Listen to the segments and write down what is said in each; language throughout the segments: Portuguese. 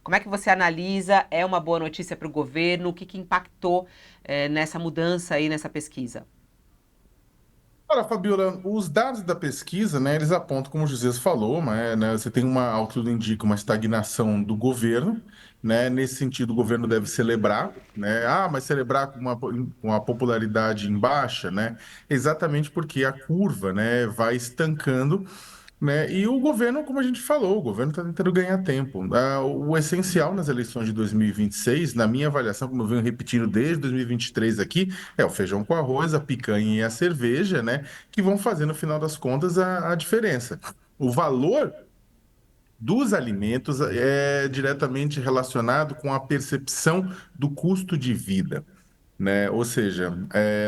Como é que você analisa? É uma boa notícia para o governo? O que impactou nessa mudança aí, nessa pesquisa? Olha, Fabiola, os dados da pesquisa, né, eles apontam, como o José falou, mas, né, você tem ao que tudo indica, uma estagnação do governo, né, nesse sentido o governo deve celebrar, né, mas celebrar com a popularidade em baixa, né, exatamente porque a curva, né, vai estancando, né? E o governo, como a gente falou, o governo está tentando ganhar tempo. O essencial nas eleições de 2026, na minha avaliação, como eu venho repetindo desde 2023 aqui, é o feijão com arroz, a picanha e a cerveja, né? Que vão fazer, no final das contas, a diferença. O valor dos alimentos é diretamente relacionado com a percepção do custo de vida, né? Ou seja,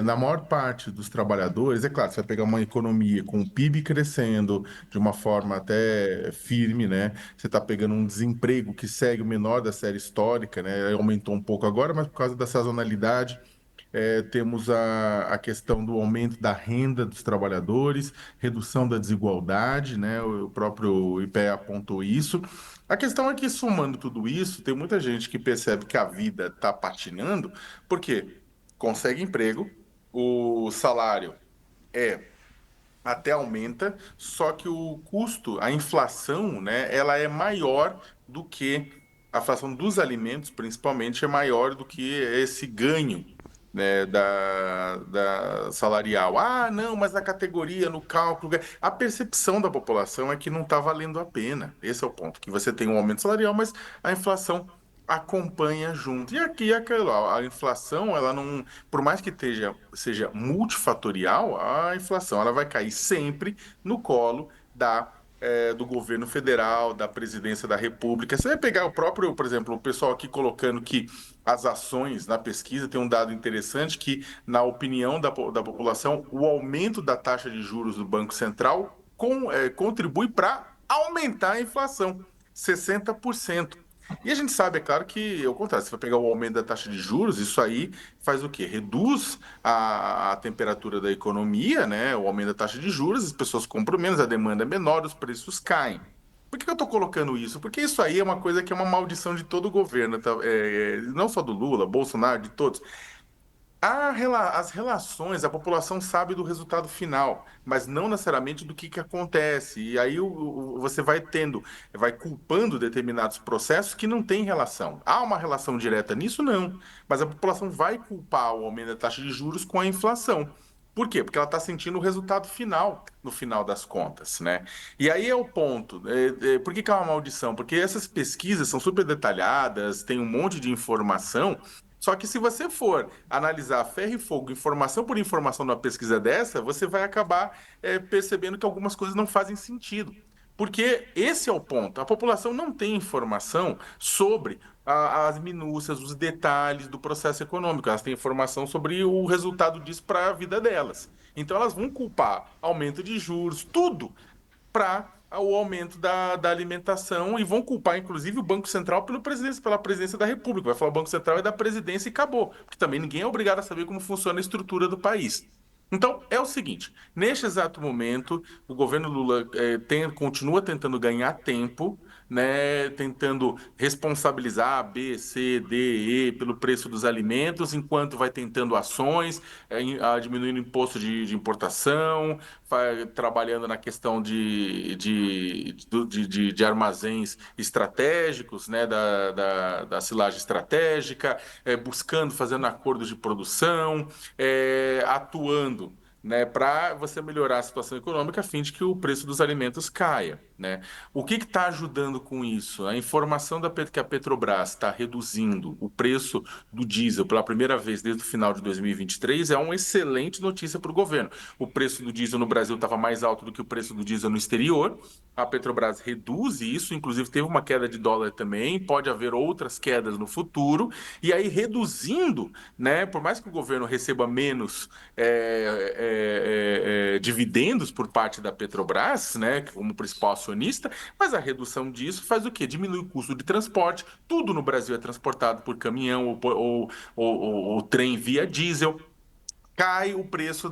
na maior parte dos trabalhadores, é claro, você vai pegar uma economia com o PIB crescendo de uma forma até firme, né? Você está pegando um desemprego que segue o menor da série histórica, né? Aumentou um pouco agora, mas por causa da sazonalidade. Temos a questão do aumento da renda dos trabalhadores, redução da desigualdade, né? O próprio IPEA apontou isso. A questão é que, somando tudo isso, tem muita gente que percebe que a vida está patinando, porque consegue emprego, o salário é até aumenta, só que o custo, a inflação, né, ela é maior do que a inflação dos alimentos, principalmente, é maior do que esse ganho, né, da salarial. Ah, não, mas na categoria, no cálculo, a percepção da população é que não está valendo a pena. Esse é o ponto, que você tem um aumento salarial, mas a inflação acompanha junto. E aqui, aquilo, a inflação, ela não, por mais que seja multifatorial, a inflação ela vai cair sempre no colo do governo federal, da presidência da República. Você vai pegar o próprio, por exemplo, o pessoal aqui colocando que as ações na pesquisa tem um dado interessante que, na opinião da população, o aumento da taxa de juros do Banco Central contribui para aumentar a inflação, 60%. E a gente sabe, é claro que, ao contrário, se vai pegar o aumento da taxa de juros, isso aí faz o quê? Reduz a temperatura da economia, né? O aumento da taxa de juros, as pessoas compram menos, a demanda é menor, os preços caem. Por que eu estou colocando isso? Porque isso aí é uma coisa que é uma maldição de todo o governo, tá? Não só do Lula, Bolsonaro, de todos. As relações, a população sabe do resultado final, mas não necessariamente do que acontece. E aí você vai culpando determinados processos que não têm relação. Há uma relação direta nisso? Não. Mas a população vai culpar o aumento da taxa de juros com a inflação. Por quê? Porque ela está sentindo o resultado final, no final das contas, né? E aí é o ponto. Por que que é uma maldição? Porque essas pesquisas são super detalhadas, tem um monte de informação. Só que se você for analisar ferro e fogo, informação por informação numa pesquisa dessa, você vai acabar percebendo que algumas coisas não fazem sentido. Porque esse é o ponto. A população não tem informação sobre as minúcias, os detalhes do processo econômico. Elas têm informação sobre o resultado disso para a vida delas. Então elas vão culpar aumento de juros, tudo para o aumento da alimentação e vão culpar, inclusive, o Banco Central pela presidência da República. Vai falar o Banco Central é da presidência e acabou. Porque também ninguém é obrigado a saber como funciona a estrutura do país. Então, é o seguinte: neste exato momento, o governo Lula continua tentando ganhar tempo, né, tentando responsabilizar B, C, D, E pelo preço dos alimentos, enquanto vai tentando ações, diminuindo o imposto de importação, trabalhando na questão de armazéns estratégicos, né, da silagem estratégica, buscando, fazendo acordos de produção, atuando, né, para você melhorar a situação econômica a fim de que o preço dos alimentos caia, né? O que está ajudando com isso? A informação que a Petrobras está reduzindo o preço do diesel pela primeira vez desde o final de 2023 é uma excelente notícia para o governo. O preço do diesel no Brasil estava mais alto do que o preço do diesel no exterior. A Petrobras reduz isso, inclusive teve uma queda de dólar também, pode haver outras quedas no futuro, e aí reduzindo, né, por mais que o governo receba menos dividendos por parte da Petrobras, né, como principal acionista, mas a redução disso faz o quê? Diminui o custo de transporte, tudo no Brasil é transportado por caminhão ou trem via diesel. cai o preço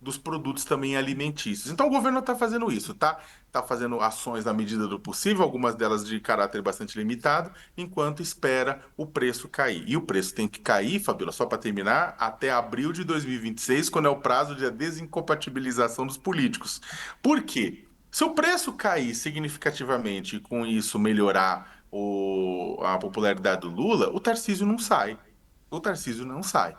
dos produtos também alimentícios. Então o governo está fazendo isso, tá? Está fazendo ações na medida do possível, algumas delas de caráter bastante limitado, enquanto espera o preço cair. E o preço tem que cair, Fabíola, só para terminar, até abril de 2026, quando é o prazo de desincompatibilização dos políticos. Por quê? Se o preço cair significativamente e com isso melhorar a popularidade do Lula, o Tarcísio não sai. O Tarcísio não sai,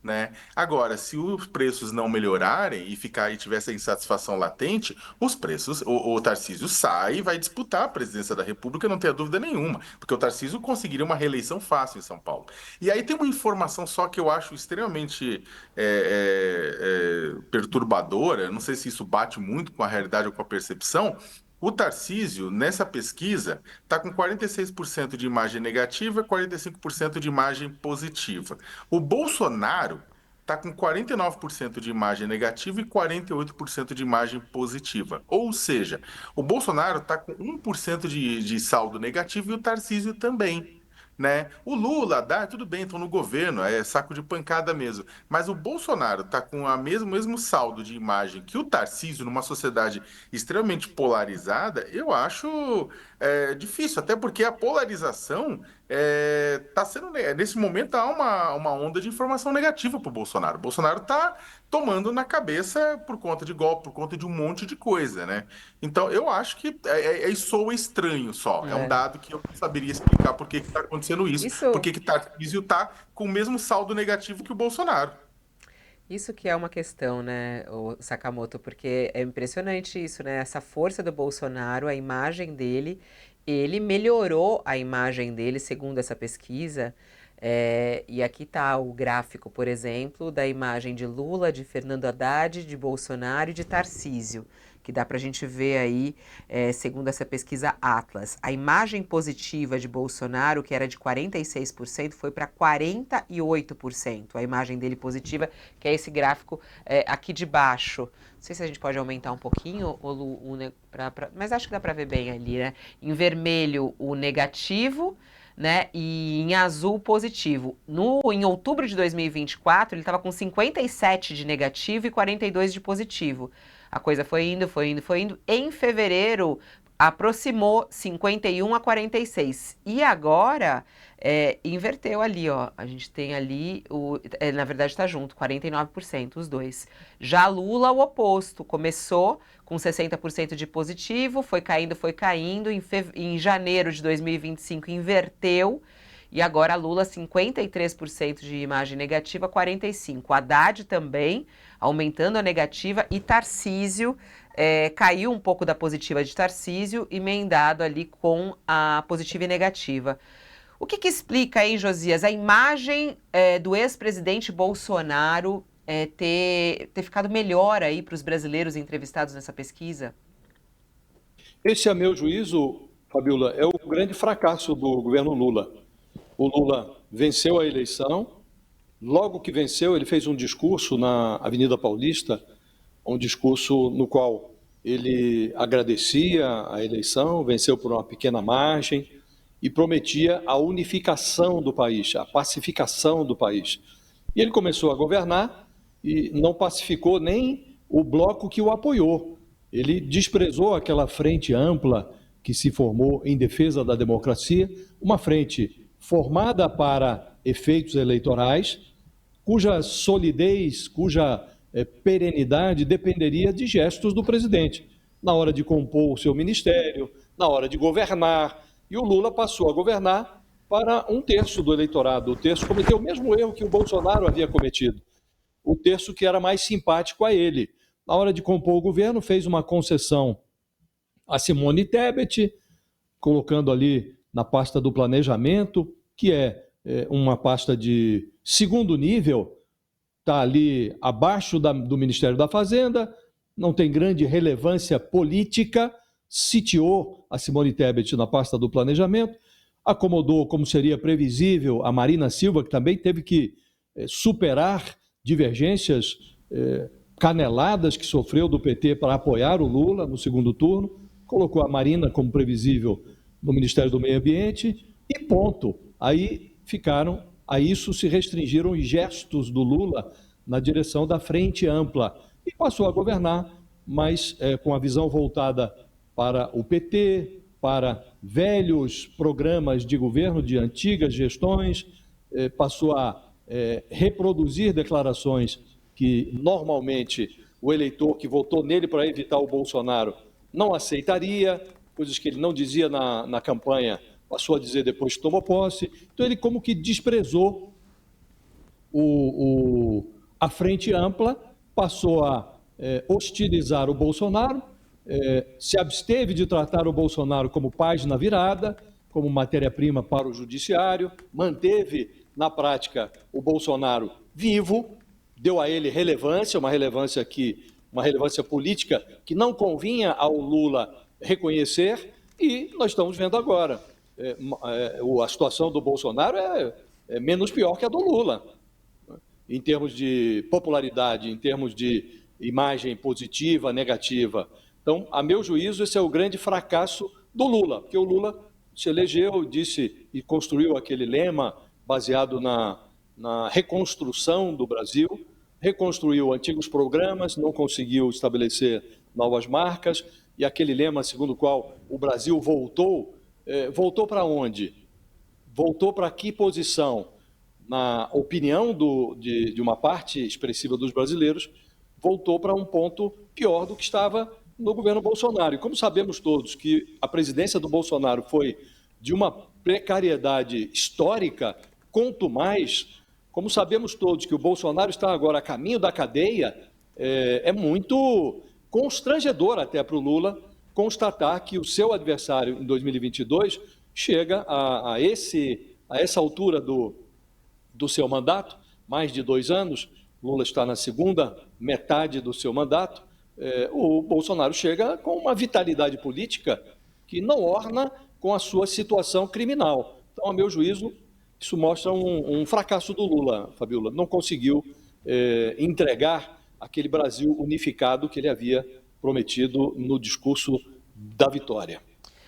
né? Agora, se os preços não melhorarem e tiver essa insatisfação latente, o Tarcísio sai e vai disputar a presidência da República, não tenha dúvida nenhuma, porque o Tarcísio conseguiria uma reeleição fácil em São Paulo. E aí tem uma informação só que eu acho extremamente perturbadora, não sei se isso bate muito com a realidade ou com a percepção. O Tarcísio, nessa pesquisa, está com 46% de imagem negativa e 45% de imagem positiva. O Bolsonaro está com 49% de imagem negativa e 48% de imagem positiva. Ou seja, o Bolsonaro está com 1% de saldo negativo e o Tarcísio também. Né? O Lula, tudo bem, estão no governo, é saco de pancada mesmo. Mas o Bolsonaro está com o mesmo saldo de imagem que o Tarcísio, numa sociedade extremamente polarizada, eu acho difícil, até porque a polarização tá sendo. Nesse momento há uma onda de informação negativa para o Bolsonaro. O Bolsonaro está tomando na cabeça por conta de golpe, por conta de um monte de coisa, né? Então eu acho que soa estranho só. É um É. dado que eu não saberia explicar por que está acontecendo isso, por Isso, que Tarcísio está com o mesmo saldo negativo que o Bolsonaro. isso que é uma questão, né, o Sakamoto, porque é impressionante isso, né? Essa força do Bolsonaro, a imagem dele, ele melhorou a imagem dele, segundo essa pesquisa. E aqui tá o gráfico, por exemplo, da imagem de Lula, de Fernando Haddad, de Bolsonaro e de Tarcísio, que dá para a gente ver aí, segundo essa pesquisa Atlas. A imagem positiva de Bolsonaro, que era de 46%, foi para 48%. A imagem dele positiva, que é esse gráfico aqui de baixo. Não sei se a gente pode aumentar um pouquinho, mas acho que dá para ver bem ali, né? Em vermelho, o negativo, né? E em azul, positivo. Em outubro de 2024, ele estava com 57 de negativo e 42 de positivo. A coisa foi indo, foi indo, foi indo. Em fevereiro, aproximou 51 a 46. E agora, inverteu ali, ó. A gente tem ali, na verdade está junto, 49%, os dois. Já Lula, o oposto. Começou com 60% de positivo, foi caindo. Em janeiro de 2025, inverteu. E agora Lula, 53% de imagem negativa, 45%. Haddad também, aumentando a negativa. E Tarcísio, caiu um pouco da positiva de Tarcísio, emendado ali com a positiva e negativa. O que explica aí, Josias, a imagem do ex-presidente Bolsonaro ter ficado melhor aí para os brasileiros entrevistados nessa pesquisa? Esse, a meu juízo, Fabiola, é o grande fracasso do governo Lula. O Lula venceu a eleição, logo que venceu, ele fez um discurso na Avenida Paulista, um discurso no qual ele agradecia a eleição, venceu por uma pequena margem e prometia a unificação do país, a pacificação do país. E ele começou a governar e não pacificou nem o bloco que o apoiou. Ele desprezou aquela frente ampla que se formou em defesa da democracia, uma frente formada para efeitos eleitorais, cuja solidez, cuja perenidade dependeria de gestos do presidente, na hora de compor o seu ministério, na hora de governar. E o Lula passou a governar para um terço do eleitorado. O terço cometeu o mesmo erro que o Bolsonaro havia cometido. O terço que era mais simpático a ele. Na hora de compor o governo, fez uma concessão a Simone Tebet, colocando ali na pasta do planejamento, que é uma pasta de segundo nível, está ali abaixo do Ministério da Fazenda, não tem grande relevância política, sitiou a Simone Tebet na pasta do planejamento, acomodou, como seria previsível, a Marina Silva, que também teve que superar divergências caneladas que sofreu do PT para apoiar o Lula no segundo turno, colocou a Marina, como previsível, no Ministério do Meio Ambiente e ponto. Aí a isso se restringiram os gestos do Lula na direção da Frente Ampla e passou a governar, mas com a visão voltada para o PT, para velhos programas de governo de antigas gestões, passou a reproduzir declarações que normalmente o eleitor que votou nele para evitar o Bolsonaro não aceitaria, coisas que ele não dizia na campanha, passou a dizer depois que tomou posse. Então ele como que desprezou a Frente Ampla, passou a hostilizar o Bolsonaro, se absteve de tratar o Bolsonaro como página virada, como matéria-prima para o judiciário, manteve, na prática, o Bolsonaro vivo, deu a ele relevância, uma relevância política que não convinha ao Lula reconhecer, e nós estamos vendo agora. A situação do Bolsonaro é menos pior que a do Lula, em termos de popularidade, em termos de imagem positiva, negativa. Então, a meu juízo, esse é o grande fracasso do Lula, porque o Lula se elegeu, disse e construiu aquele lema baseado na reconstrução do Brasil, reconstruiu antigos programas, não conseguiu estabelecer novas marcas, e aquele lema segundo o qual o Brasil voltou para onde? Voltou para que posição? Na opinião de uma parte expressiva dos brasileiros, voltou para um ponto pior do que estava no governo Bolsonaro. E como sabemos todos que a presidência do Bolsonaro foi de uma precariedade histórica, quanto mais, como sabemos todos que o Bolsonaro está agora a caminho da cadeia, é muito constrangedor até para o Lula constatar que o seu adversário em 2022 chega a essa altura do seu mandato, mais de 2 anos, Lula está na segunda metade do seu mandato, o Bolsonaro chega com uma vitalidade política que não orna com a sua situação criminal. Então, a meu juízo, isso mostra um fracasso do Lula, Fabiola. Não conseguiu entregar aquele Brasil unificado que ele havia prometido no discurso da vitória.